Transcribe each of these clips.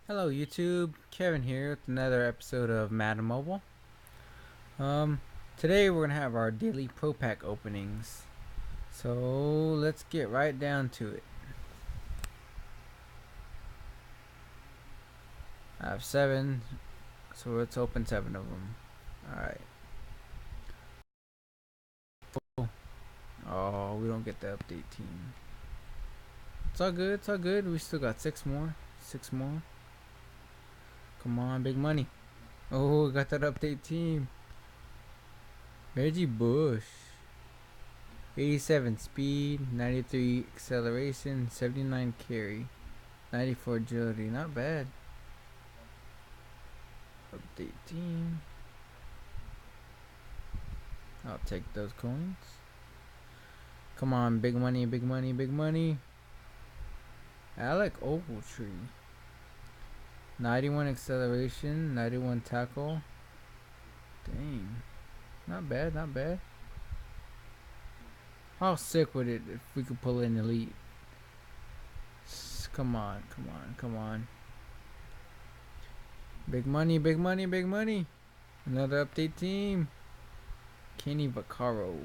Hello YouTube, Kevin here with another episode of Madden Mobile. Um, Today we're gonna have our daily Pro Pack openings. So let's get right down to it. I have 7, so let's open 7 of them. Alright. Oh, we don't get the update team. It's all good, it's all good. We still got 6 more. 6 more. Come on, big money. Oh, we got that update team. Reggie Bush. 87 speed, 93 acceleration, 79 carry, 94 agility. Not bad. Update team. I'll take those coins. Come on, big money, big money, big money. Alec Ogletree. 91 acceleration, 91 tackle. Dang. Not bad, not bad. How sick would it if we could pull in elite? Come on, come on, come on. Big money, big money, big money. Another update team. Kenny Vaccaro.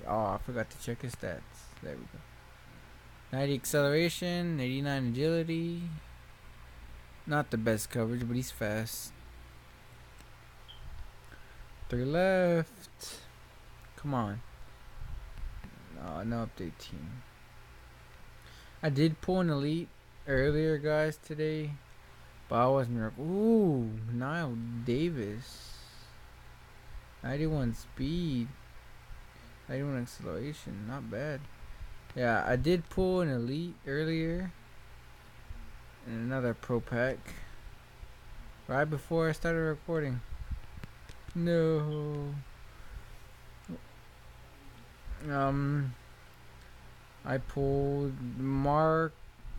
Oh, I forgot to check his stats. There we go. 90 acceleration, 89 agility. Not the best coverage, but he's fast. 3 left. Come on. No update team. I did pull an elite earlier, guys, today, but I wasn't. Ooh, Niall Davis. 91 speed. 91 acceleration. Not bad. Yeah, I did pull an elite earlier. And another pro pack. Right before I started recording. No. I pulled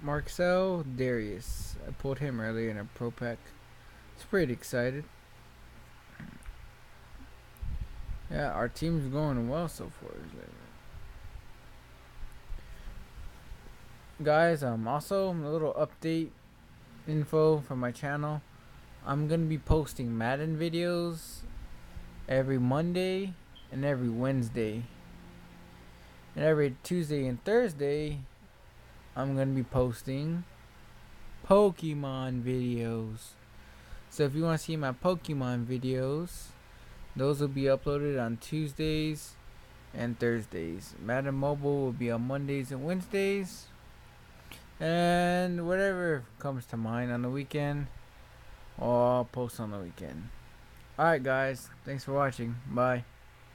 Marcel Darius. I pulled him earlier in a pro pack. It's pretty excited. Yeah, our team's going well so far. Guys, also a little update info for my channel. I'm gonna be posting Madden videos every Monday and every Wednesday. And every Tuesday and Thursday, I'm gonna be posting Pokemon videos. So if you want to see my Pokemon videos, those will be uploaded on Tuesdays and Thursdays. Madden Mobile will be on Mondays and Wednesdays. And whatever comes to mind on the weekend, I'll post on the weekend. Alright guys, thanks for watching. Bye.